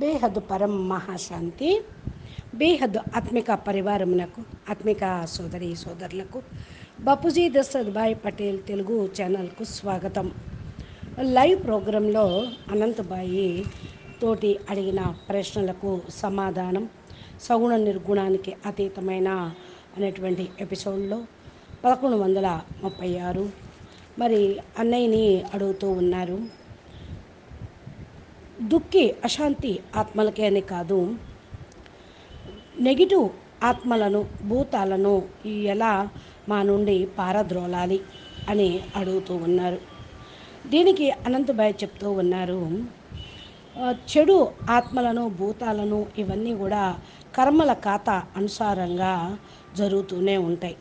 బేహద్దు పరం మహాశాంతి. బేహద్దు ఆత్మిక పరివారమునకు, ఆత్మిక సోదరి సోదరులకు బాపూజీ దశరథ్భాయ్ పటేల్ తెలుగు ఛానల్కు స్వాగతం. లైవ్ ప్రోగ్రాంలో అనంతబాయి తోటి అడిగిన ప్రశ్నలకు సమాధానం సగుణ నిర్గుణానికి అతీతమైన అనేటువంటి ఎపిసోడ్లో 1136 మరి అన్నయ్యని అడుగుతూ ఉన్నారు. దుఃఖి అశాంతి ఆత్మలకే అని కాదు, నెగిటివ్ ఆత్మలను భూతాలను ఎలా మా నుండి పారద్రోలాలి అని అడుగుతూ ఉన్నారు. దీనికి అనంతబాయ్ చెప్తూ ఉన్నారు, చెడు ఆత్మలను భూతాలను ఇవన్నీ కూడా కర్మల ఖాతా అనుసారంగా జరుగుతూనే ఉంటాయి.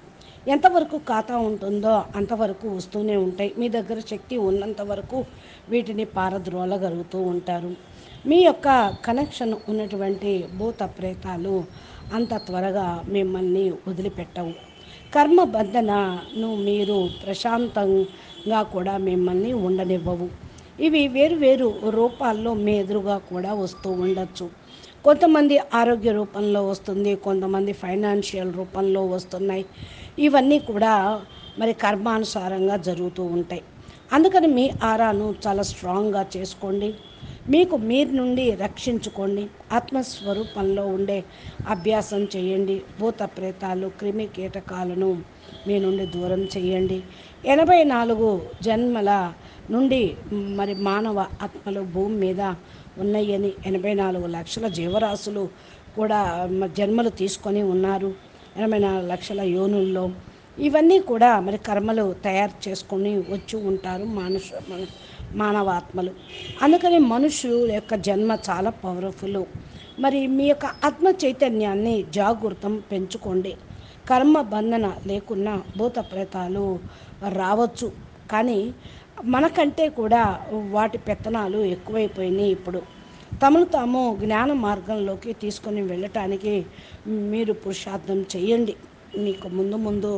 ఎంతవరకు ఖాతా ఉంటుందో అంతవరకు వస్తూనే ఉంటాయి. మీ దగ్గర శక్తి ఉన్నంత వరకు వీటిని పారద్రోలగలుగుతూ ఉంటారు. మీ యొక్క కనెక్షన్ ఉన్నటువంటి భూత ప్రేతాలు అంత త్వరగా మిమ్మల్ని వదిలిపెట్టవు. కర్మ బంధనను మీరు ప్రశాంతంగా కూడా మిమ్మల్ని ఉండనివ్వవు. ఇవి వేరు వేరు రూపాల్లో మీ ఎదురుగా కూడా వస్తూ ఉండొచ్చు. కొంతమంది ఆరోగ్య రూపంలో వస్తుంది, కొంతమంది ఫైనాన్షియల్ రూపంలో వస్తున్నాయి. ఇవన్నీ కూడా మరి కర్మానుసారంగా జరుగుతూ ఉంటాయి. అందుకని మీ ఆరాను చాలా స్ట్రాంగ్గా చేసుకోండి. మీకు మీరు నుండి రక్షించుకోండి. ఆత్మస్వరూపంలో ఉండే అభ్యాసం చేయండి. భూత ప్రేతాలు క్రిమి కీటకాలను మీ నుండి దూరం చేయండి. 84 జన్మల నుండి మరి మానవ ఆత్మలు భూమి మీద ఉన్నాయని, 84 లక్షల జీవరాశులు కూడా జన్మలు తీసుకొని ఉన్నారు 84 లక్షల యోనుల్లో. ఇవన్నీ కూడా మరి కర్మలు తయారు చేసుకొని వచ్చి ఉంటారు మానవాత్మలు. అందుకని మనుషుల యొక్క జన్మ చాలా పవర్ఫుల్. మరి మీ యొక్క ఆత్మ చైతన్యాన్ని జాగృతం పెంచుకోండి. కర్మ బంధన లేకున్నా భూత ప్రేతాలు రావచ్చు, కానీ మనకంటే కూడా వాటి పెత్తనాలు ఎక్కువైపోయినాయి. ఇప్పుడు తమను తాము జ్ఞాన మార్గంలోకి తీసుకొని వెళ్ళటానికి మీరు పురుషార్థం చేయండి. మీకు ముందు ముందు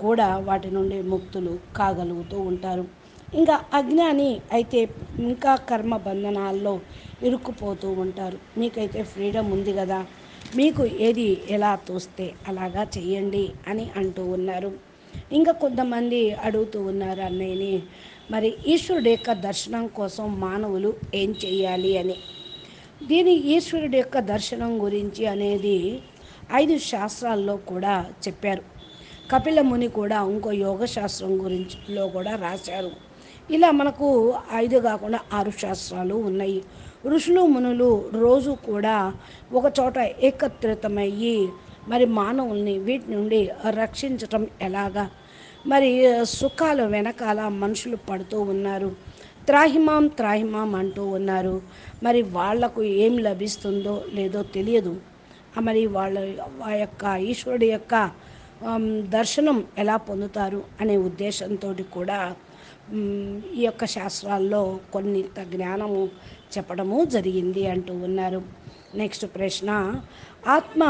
కూడా వాటి నుండి ముక్తులు కాగలుగుతూ ఉంటారు. ఇంకా అజ్ఞాని అయితే ఇంకా కర్మ బంధనాల్లో ఇరుక్కుపోతూ ఉంటారు. మీకైతే ఫ్రీడమ్ ఉంది కదా, మీకు ఏది ఎలా తోస్తే అలాగా చెయ్యండి అని అంటూ ఉన్నారు. ఇంకా కొంతమంది అడుగుతూ ఉన్నారు అన్నయ్యని, మరి ఈశ్వరుడి యొక్క దర్శనం కోసం మానవులు ఏం చెయ్యాలి అని. దీని ఈశ్వరుడి యొక్క దర్శనం గురించి అనేది 5 శాస్త్రాల్లో కూడా చెప్పారు. కపిల ముని కూడా ఇంకో యోగ శాస్త్రం గురించిలో కూడా రాశారు. ఇలా మనకు 5 కాకుండా 6 శాస్త్రాలు ఉన్నాయి. ఋషులు మునులు రోజు కూడా ఒక చోట ఏకత్రితమయ్యి మరి మానవుల్ని వీటి నుండి రక్షించటం ఎలాగా, మరి సుఖాలు వెనకాల మనుషులు పడుతూ ఉన్నారు, త్రాహిమాం త్రాహిమాం అంటూ ఉన్నారు. మరి వాళ్లకు ఏం లభిస్తుందో లేదో తెలియదు. మరి వాళ్ళ యొక్క ఈశ్వరుడి యొక్క దర్శనం ఎలా పొందుతారు అనే ఉద్దేశంతో కూడా ఈ యొక్క శాస్త్రాల్లో కొన్ని జ్ఞానము చెప్పడము జరిగింది అంటూ ఉన్నారు. నెక్స్ట్ ప్రశ్న, ఆత్మ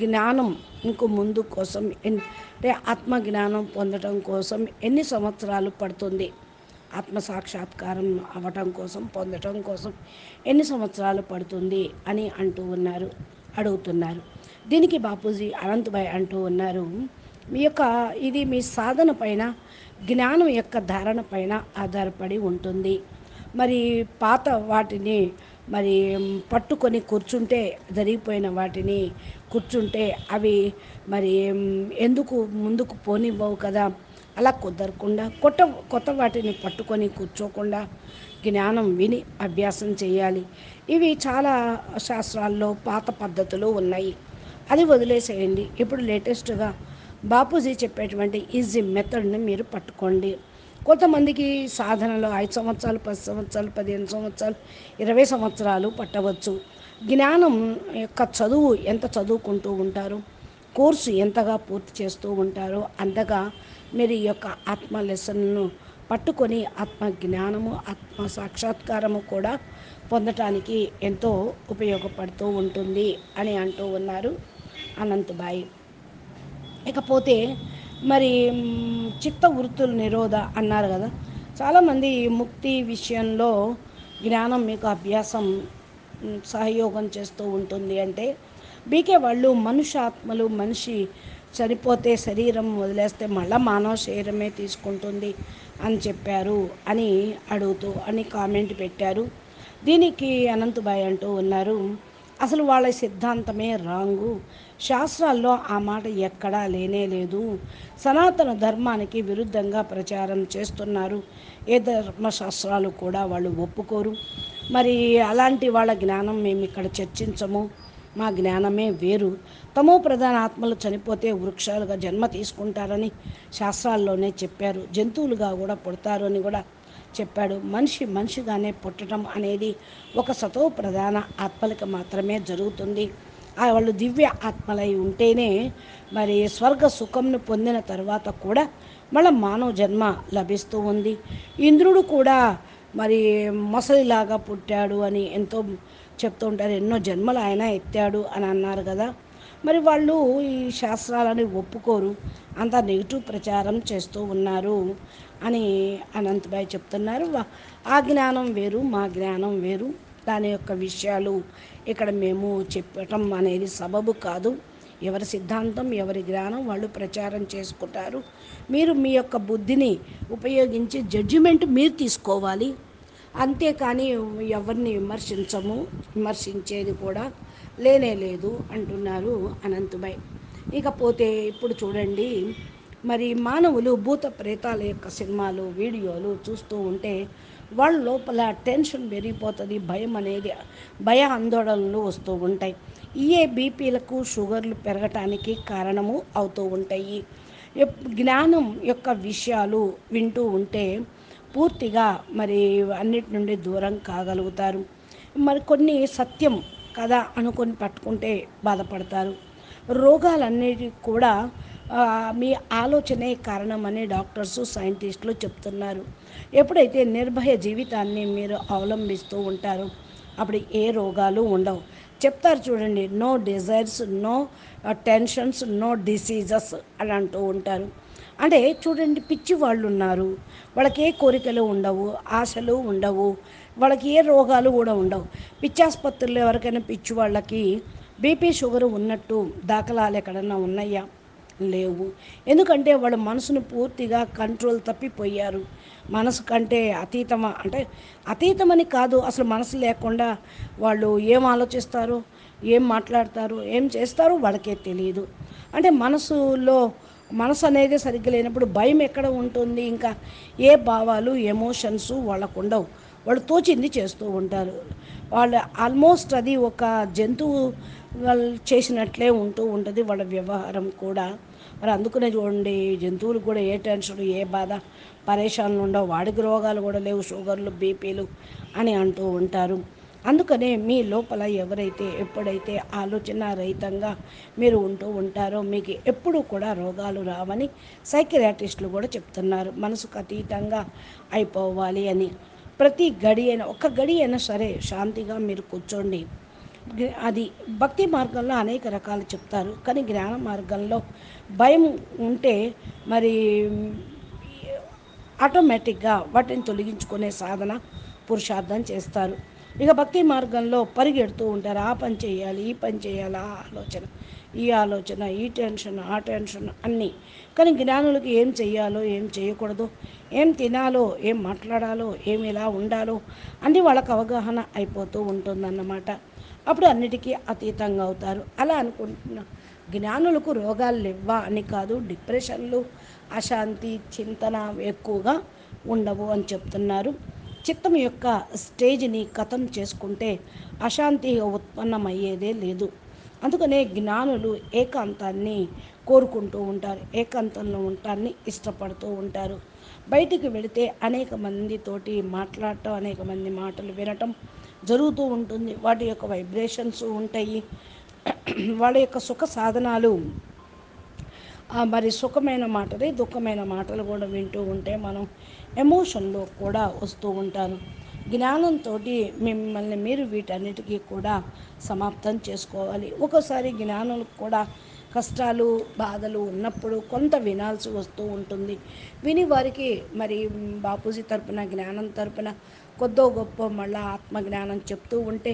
జ్ఞానం ఇంకో ముందు కోసం అంటే ఆత్మ జ్ఞానం పొందడం కోసం ఎన్ని సంవత్సరాలు పడుతుంది? ఆత్మ సాక్షాత్కారం అవ్వటం కోసం, పొందటం కోసం ఎన్ని సంవత్సరాలు పడుతుంది అని అడుగుతున్నారు. దీనికి బాపూజీ అనంతబాయ్ అంటూ ఉన్నారు, మీ యొక్క ఇది మీ సాధన పైన, జ్ఞానం యొక్క ధారణ పైన ఆధారపడి ఉంటుంది. మరి పాత వాటిని మరి పట్టుకొని కూర్చుంటే, జరిగిపోయిన వాటిని కూర్చుంటే అవి మరి ఎందుకు ముందుకు పోనివ్వవు కదా. అలా కుదరకుండా కొత్త వాటిని పట్టుకొని కూర్చోకుండా జ్ఞానం విని అభ్యాసం చేయాలి. ఇవి చాలా శాస్త్రాల్లో పాత పద్ధతులు ఉన్నాయి, అది వదిలేసేయండి. ఇప్పుడు లేటెస్ట్గా బాపూజీ చెప్పేటువంటి ఈజీ మెథడ్ని మీరు పట్టుకోండి. కొంతమందికి సాధనలో 5 సంవత్సరాలు, 10 సంవత్సరాలు, 15 సంవత్సరాలు, 20 సంవత్సరాలు పట్టవచ్చు. జ్ఞానం యొక్క చదువు ఎంత చదువుకుంటూ ఉంటారు, కోర్సు ఎంతగా పూర్తి చేస్తూ ఉంటారో అంతగా మీరు ఈ యొక్క ఆత్మ లెసన్ను పట్టుకొని ఆత్మ జ్ఞానము, ఆత్మ సాక్షాత్కారము కూడా పొందటానికి ఎంతో ఉపయోగపడుతూ ఉంటుంది అని అంటూ ఉన్నారు అనంతబాయి. ఇకపోతే మరి చిత్త వృత్తుల నిరోధ అన్నారు కదా. చాలామంది ముక్తి విషయంలో జ్ఞానం మీకు అభ్యాసం సహయోగం చేస్తూ ఉంటుంది అంటే బీకే వాళ్ళు మనుష్యాత్మలు మనిషి చనిపోతే శరీరం వదిలేస్తే మళ్ళా మానవ శరీరమే తీసుకుంటుంది అని చెప్పారు అని అడుగుతూ అని కామెంట్ పెట్టారు. దీనికి అనంతబాయ్ అంటూ ఉన్నారు, అసలు వాళ్ళ సిద్ధాంతమే రాంగు, శాస్త్రాల్లో ఆ మాట ఎక్కడా లేనే లేదు, సనాతన ధర్మానికి విరుద్ధంగా ప్రచారం చేస్తున్నారు, ఏ ధర్మశాస్త్రాలు కూడా వాళ్ళు ఒప్పుకోరు. మరి అలాంటి వాళ్ళ జ్ఞానం మేము ఇక్కడ చర్చించము, మా జ్ఞానమే వేరు. తమో ప్రధాన ఆత్మలు చనిపోతే వృక్షాలుగా జన్మ తీసుకుంటారని శాస్త్రాల్లోనే చెప్పారు, జంతువులుగా కూడా పుడతారు అని కూడా చెప్పాడు. మనిషి మనిషిగానే పుట్టడం అనేది ఒక సతో ప్రధాన ఆత్మలకు మాత్రమే జరుగుతుంది. వాళ్ళు దివ్య ఆత్మలై ఉంటేనే మరి స్వర్గ సుఖంను పొందిన తర్వాత కూడా మళ్ళీ మానవ జన్మ లభిస్తూ ఉంది. ఇంద్రుడు కూడా మరి మొసలిలాగా పుట్టాడు అని ఎంతో చెప్తూ ఉంటారు, ఎన్నో జన్మలు ఆయన ఎత్తాడు అని అన్నారు కదా. మరి వాళ్ళు ఈ శాస్త్రాలని ఒప్పుకోరు, అంతా నెగిటివ్ ప్రచారం చేస్తూ ఉన్నారు అని అనంతబాయ్ చెప్తున్నారు. ఆ జ్ఞానం వేరు, మా జ్ఞానం వేరు, దాని యొక్క విషయాలు ఇక్కడ మేము చెప్పటం అనేది సబబు కాదు. ఎవరి సిద్ధాంతం ఎవరి జ్ఞానం వాళ్ళు ప్రచారం చేసుకుంటారు. మీరు మీ యొక్క బుద్ధిని ఉపయోగించి జడ్జిమెంట్ మీరు తీసుకోవాలి, అంతేకాని ఎవరిని విమర్శించము, విమర్శించేది కూడా లేనే లేదు అంటున్నారు అనంతబాయ్. ఇకపోతే ఇప్పుడు చూడండి, మరి మానవులు భూత ప్రేతాల యొక్క సినిమాలు వీడియోలు చూస్తూ ఉంటే వాళ్ళ లోపల టెన్షన్ పెరిగిపోతుంది, భయం అనేది భయ ఆందోళనలు వస్తూ ఉంటాయి. ఇయే బీపీలకు షుగర్లు పెరగటానికి కారణము అవుతూ ఉంటాయి. జ్ఞానం యొక్క విషయాలు వింటూ ఉంటే పూర్తిగా మరి అన్నిటి నుండి దూరం కాగలుగుతారు. మరి కొన్ని సత్యం కదా అనుకొని పట్టుకుంటే బాధపడతారు. రోగాలన్నిటికీ కూడా మీ ఆలోచనే కారణమని డాక్టర్సు సైంటిస్టులు చెప్తున్నారు. ఎప్పుడైతే నిర్భయ జీవితాన్ని మీరు అవలంబిస్తూ ఉంటారో అప్పుడు ఏ రోగాలు ఉండవు. చెప్తారు చూడండి, no desires, no tensions, no diseases అని అంటూ ఉంటారు. అంటే చూడండి, పిచ్చి వాళ్ళు ఉన్నారు, వాళ్ళకి ఏ కోరికలు ఉండవు, ఆశలు ఉండవు, వాళ్ళకి ఏ రోగాలు కూడా ఉండవు. పిచ్చాసుపత్రుల్లో ఎవరికైనా పిచ్చి వాళ్ళకి బీపీ షుగర్ ఉన్నట్టు దాఖలాలు ఎక్కడన్నా ఉన్నాయా? లేవు. ఎందుకంటే వాళ్ళ మనసును పూర్తిగా కంట్రోల్ తప్పిపోయారు. మనసు కంటే అతీతమా అంటే అతీతమని కాదు, అసలు మనసు లేకుండా వాళ్ళు ఏం ఆలోచిస్తారు, ఏం మాట్లాడతారు, ఏం చేస్తారో వాళ్ళకే తెలియదు. అంటే మనసు అనేది సరిగ్గా లేనప్పుడు భయం ఎక్కడ ఉంటుంది? ఇంకా ఏ భావాలు ఎమోషన్స్ వాళ్ళకు ఉండవు, వాళ్ళు తోచింది చేస్తూ ఉంటారు. వాళ్ళు ఆల్మోస్ట్ అది ఒక జంతువు వాళ్ళు చేసినట్లే ఉంటూ ఉంటుంది వాళ్ళ వ్యవహారం కూడా. మరి అందుకనే చూడండి, జంతువులు కూడా ఏ టెన్షన్ ఏ బాధ పరేషాన్లు ఉండవు, వాడికి రోగాలు కూడా లేవు, షుగర్లు బీపీలు అని అంటూ ఉంటారు. అందుకనే మీ లోపల ఎవరైతే ఎప్పుడైతే ఆలోచన రహితంగా మీరు ఉంటూ ఉంటారో మీకు ఎప్పుడూ కూడా రోగాలు రావని సైకియాట్రిస్టులు కూడా చెప్తున్నారు. మనసుకు అతీతంగా అయిపోవాలి అని. ప్రతి గడి అయినా ఒక్క గడి అయినా సరే శాంతిగా మీరు కూర్చోండి. అది భక్తి మార్గంలో అనేక రకాలు చెప్తారు, కానీ జ్ఞాన మార్గంలో భయం ఉంటే మరి ఆటోమేటిక్గా వాటిని తొలగించుకునే సాధన పురుషార్థం చేస్తారు. ఇక భక్తి మార్గంలో పరిగెడుతూ ఉంటారు, ఆ పని చేయాలి ఈ పని చేయాలి, ఆ ఆలోచన ఈ ఆలోచన, ఈ టెన్షన్ ఆ టెన్షన్ అన్నీ. కానీ జ్ఞానులకు ఏం చెయ్యాలో ఏం చేయకూడదో, ఏం తినాలో ఏం మాట్లాడాలో ఏం ఎలా ఉండాలో అన్నీ వాళ్ళకు అవగాహన అయిపోతూ ఉంటుందన్నమాట. అప్పుడు అన్నిటికీ అతీతంగా అవుతారు. అలా అనుకుంటున్న జ్ఞానులకు రోగాలు లేవా అని కాదు, డిప్రెషన్లు అశాంతి చింతన ఎక్కువగా ఉండవు అని చెప్తున్నారు. చిత్తం యొక్క స్టేజ్ని కథం చేసుకుంటే అశాంతి ఉత్పన్నమయ్యేదే లేదు. అందుకనే జ్ఞానులు ఏకాంతాన్ని కోరుకుంటూ ఉంటారు, ఏకాంతంలో ఉండటాన్ని ఇష్టపడుతూ ఉంటారు. బయటికి వెళితే అనేక మందితోటి మాట్లాడటం, అనేక మంది మాటలు వినటం జరుగుతూ ఉంటుంది. వాటి యొక్క వైబ్రేషన్స్ ఉంటాయి, వాళ్ళ యొక్క సుఖ సాధనాలు మరి సుఖమైన మాటలు దుఃఖమైన మాటలు కూడా వింటూ ఉంటే మనం ఎమోషన్లో కూడా వస్తూ ఉంటారు. జ్ఞానంతో మిమ్మల్ని మీరు వీటన్నిటికీ కూడా సమాప్తం చేసుకోవాలి. ఒక్కోసారి జ్ఞానులకు కూడా కష్టాలు బాధలు ఉన్నప్పుడు కొంత వినాల్సి వస్తూ ఉంటుంది. విని వారికి మరి బాపూజీ తరపున జ్ఞానం తరపున కొద్దో గొప్ప మళ్ళా ఆత్మజ్ఞానం చెప్తూ ఉంటే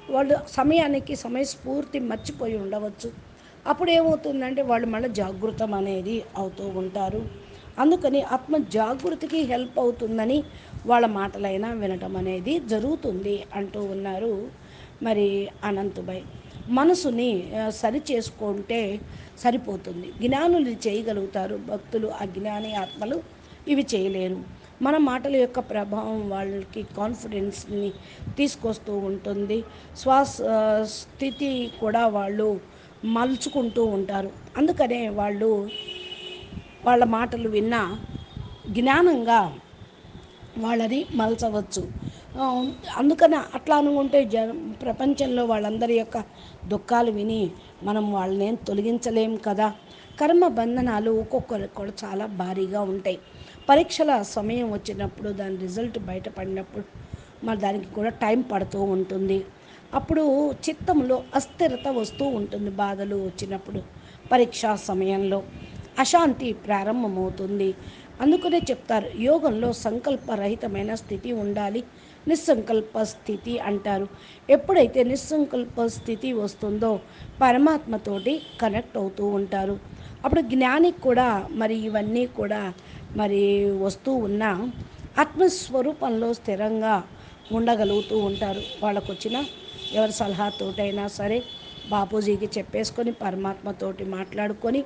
వాళ్ళు సమయానికి సమయస్ఫూర్తి మర్చిపోయి ఉండవచ్చు. అప్పుడు ఏమవుతుందంటే వాళ్ళు మళ్ళీ జాగృతం అనేది అవుతూ ఉంటారు. అందుకని ఆత్మ జాగృతికి హెల్ప్ అవుతుందని వాళ్ళ మాటలైనా వినటం అనేది జరుగుతుంది అంటూ ఉన్నారు మరి అనంతుభాయ్. మనసుని సరి చేసుకుంటే సరిపోతుంది. జ్ఞానులు ఇది చేయగలుగుతారు, భక్తులు అజ్ఞాని ఆత్మలు ఇవి చేయలేరు. మన మాటల యొక్క ప్రభావం వాళ్ళకి కాన్ఫిడెన్స్ని తీసుకొస్తూ ఉంటుంది. శ్వాస స్థితి కూడా వాళ్ళు మలుచుకుంటూ ఉంటారు. అందుకనే వాళ్ళు వాళ్ళ మాటలు విన్నా జ్ఞానంగా వాళ్ళని మలచవచ్చు. ఆ, అందుకని అట్లా అనుకుంటే ప్రపంచంలో వాళ్ళందరి యొక్క దుఃఖాలు విని మనం వాళ్ళనేం తొలగించలేం కదా. కర్మ బంధనాలు ఒక్కొక్కరికి కూడా చాలా భారీగా ఉంటాయి. పరీక్షల సమయం వచ్చినప్పుడు దాని రిజల్ట్ బయటపడినప్పుడు మరి దానికి కూడా టైం పడుతూ ఉంటుంది. అప్పుడు చిత్తంలో అస్థిరత వస్తూ ఉంటుంది. బాధలు వచ్చినప్పుడు పరీక్షా సమయంలో అశాంతి ప్రారంభమవుతుంది. అందుకనే చెప్తారు యోగంలో సంకల్పరహితమైన స్థితి ఉండాలి, నిస్సంకల్ప స్థితి అంటారు. ఎప్పుడైతే నిస్సంకల్ప స్థితి వస్తుందో పరమాత్మతోటి కనెక్ట్ అవుతూ ఉంటారు. అప్పుడు జ్ఞానికి కూడా మరి ఇవన్నీ కూడా మరి వస్తూ ఉన్న ఆత్మస్వరూపంలో స్థిరంగా ఉండగలుగుతూ ఉంటారు. వాళ్ళకు వచ్చిన ఎవరి సలహాతోటైనా సరే బాపూజీకి చెప్పేసుకొని పరమాత్మతోటి మాట్లాడుకొని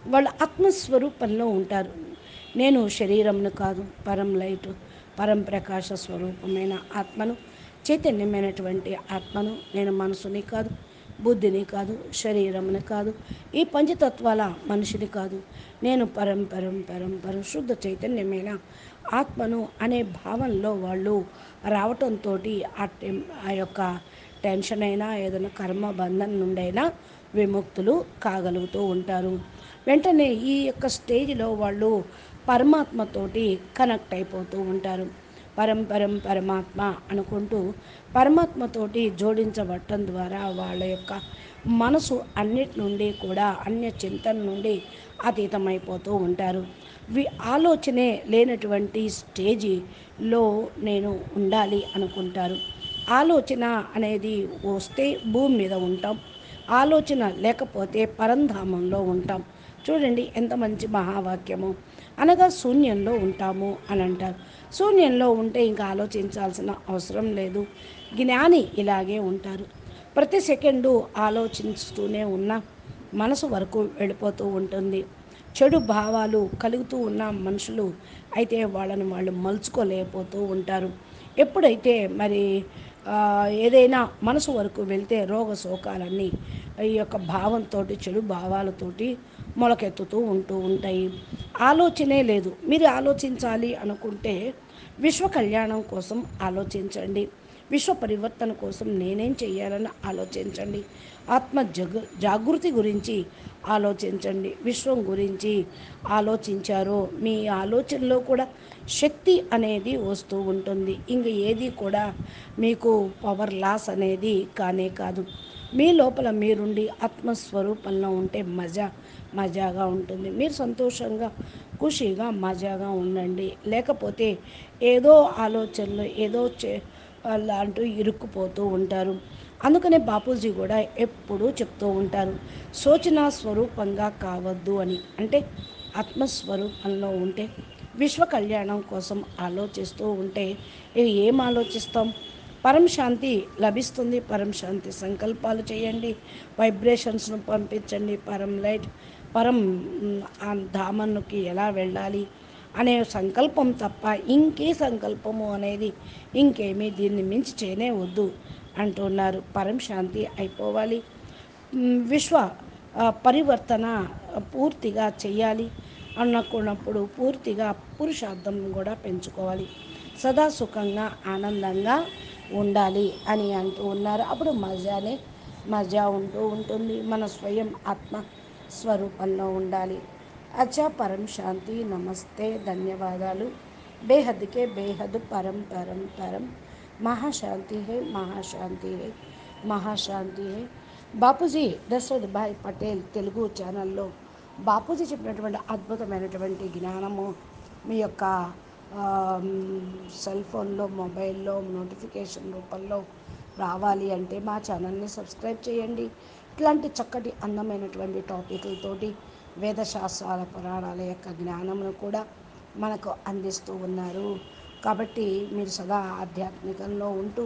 వాళ్ళు ఆత్మస్వరూపంలో ఉంటారు. నేను శరీరంను కాదు, పరం లైట్, పరం ప్రకాశ స్వరూపమైన ఆత్మను, చైతన్యమైనటువంటి ఆత్మను. నేను మనసుని కాదు, బుద్ధిని కాదు, శరీరముని కాదు, ఈ పంచతత్వాల మనిషిని కాదు. నేను పరం పరం పరం పరం శుద్ధ చైతన్యమైన ఆత్మను అనే భావనలో వాళ్ళు రావటంతో ఆ యొక్క టెన్షన్ అయినా ఏదైనా కర్మ బంధం నుండైనా విముక్తులు కాగలుగుతూ ఉంటారు. వెంటనే ఈ యొక్క స్టేజ్లో వాళ్ళు పరమాత్మతోటి కనెక్ట్ అయిపోతూ ఉంటారు. పరం పరం పరమాత్మ అనుకుంటూ పరమాత్మతోటి జోడించబడటం ద్వారా వాళ్ళ యొక్క మనసు అన్నిటి నుండి కూడా అన్య చింతన నుండి అతీతమైపోతూ ఉంటారు. ఆలోచనే లేనటువంటి స్టేజిలో నేను ఉండాలి అనుకుంటారు. ఆలోచన అనేది వస్తే భూమి మీద ఉంటాం, ఆలోచన లేకపోతే పరంధామంలో ఉంటాం. చూడండి ఎంత మంచి మహావాక్యము. అనగా శూన్యంలో ఉంటాము అని అంటారు. శూన్యంలో ఉంటే ఇంకా ఆలోచించాల్సిన అవసరం లేదు. జ్ఞాని ఇలాగే ఉంటారు. ప్రతి సెకండు ఆలోచిస్తూనే ఉన్న మనసు వరకు వెళ్ళిపోతూ ఉంటుంది. చెడు భావాలు కలుగుతూ ఉన్న మనుషులు అయితే వాళ్ళని వాళ్ళు మలుచుకోలేకపోతూ ఉంటారు. ఎప్పుడైతే మరి ఏదైనా మనసు వరకు వెళ్తే రోగ శోకాలన్నీ ఈ యొక్క భావంతో చెడు భావాలతోటి మొలకెత్తుతూ ఉంటూ ఉంటాయి. ఆలోచనే లేదు. మీరు ఆలోచించాలి అనుకుంటే విశ్వ కళ్యాణం కోసం ఆలోచించండి. విశ్వ పరివర్తన కోసం నేనేం చెయ్యాలని ఆలోచించండి. ఆత్మ జాగృతి గురించి ఆలోచించండి. విశ్వం గురించి ఆలోచించారో మీ ఆలోచనలో కూడా శక్తి అనేది వస్తూ ఉంటుంది. ఇంక ఏది కూడా మీకు పవర్ లాస్ అనేది కానే కాదు. మీ లోపల మీరుండి ఆత్మస్వరూపంలో ఉంటే మజాగా ఉంటుంది. మీరు సంతోషంగా ఖుషీగా మజాగా ఉండండి. లేకపోతే ఏదో ఆలోచనలు ఏదో లాంటి ఇరుక్కుపోతూ ఉంటారు. అందుకనే బాపూజీ కూడా ఎప్పుడూ చెప్తూ ఉంటారు శోచన స్వరూపంగా కావద్దు అని. అంటే ఆత్మస్వరూపంలో ఉంటే విశ్వ కళ్యాణం కోసం ఆలోచిస్తూ ఉంటే ఏం ఆలోచిస్తాం? పరం శాంతి లభిస్తుంది. పరం శాంతి సంకల్పాలు చేయండి, వైబ్రేషన్స్ను పంపించండి. పరం లైట్, పరం ధామన్నుకి ఎలా వెళ్ళాలి అనే సంకల్పం తప్ప ఇంకే సంకల్పము అనేది ఇంకేమీ దీన్ని మించి చేయనే వద్దు అంటున్నారు. పరం శాంతి అయిపోవాలి. విశ్వ పరివర్తన పూర్తిగా చెయ్యాలి అనుకున్నప్పుడు పూర్తిగా పురుషార్థం కూడా పెంచుకోవాలి. సదా సుఖంగా ఆనందంగా ఉండాలి అని అంటూ ఉన్నారు. అప్పుడు మజా ఉంటూ ఉంటుంది. మన స్వయం ఆత్మ స్వరూపంలో ఉండాలి. అచ్చా, పరం శాంతి. నమస్తే, ధన్యవాదాలు. బేహద్కే బేహద్ పరం పరం పరం మహాశాంతి హే, మహాశాంతి హే, మహాశాంతి హే. బాపూజీ దశరథ్ భాయ్ పటేల్ తెలుగు ఛానల్లో బాపూజీ చెప్పినటువంటి అద్భుతమైనటువంటి జ్ఞానము మీ యొక్క సెల్ ఫోన్లో మొబైల్లో నోటిఫికేషన్ రూపంలో రావాలి అంటే మా ఛానల్ని సబ్స్క్రైబ్ చేయండి. ఇట్లాంటి చక్కటి అందమైనటువంటి టాపిక్లతోటి వేదశాస్త్రాల పురాణాల యొక్క జ్ఞానమును కూడా మనకు అందిస్తూ ఉన్నారు. కాబట్టి మీరు సదా ఆధ్యాత్మికంలో ఉంటూ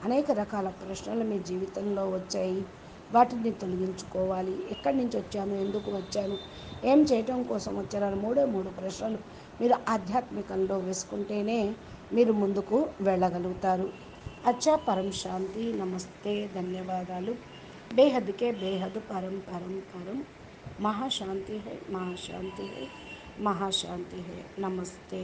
అనేక రకాల ప్రశ్నలు మీ జీవితంలో వచ్చాయి. వాటిని తొలగించుకోవాలి. ఎక్కడి నుంచి వచ్చాను, ఎందుకు వచ్చాను, ఏం చేయటం కోసం వచ్చాను, మూడు ప్రశ్నలు మీరు ఆధ్యాత్మికంలో వేసుకుంటేనే మీరు ముందుకు వెళ్ళగలుగుతారు. అచ్చా, పరం శాంతి. నమస్తే, ధన్యవాదాలు. బేహద్కే బేహద్ పరం పరం పరం. మహాశాంతి హై, మహాశాంతి హై, మహాశాంతి హై. నమస్తే.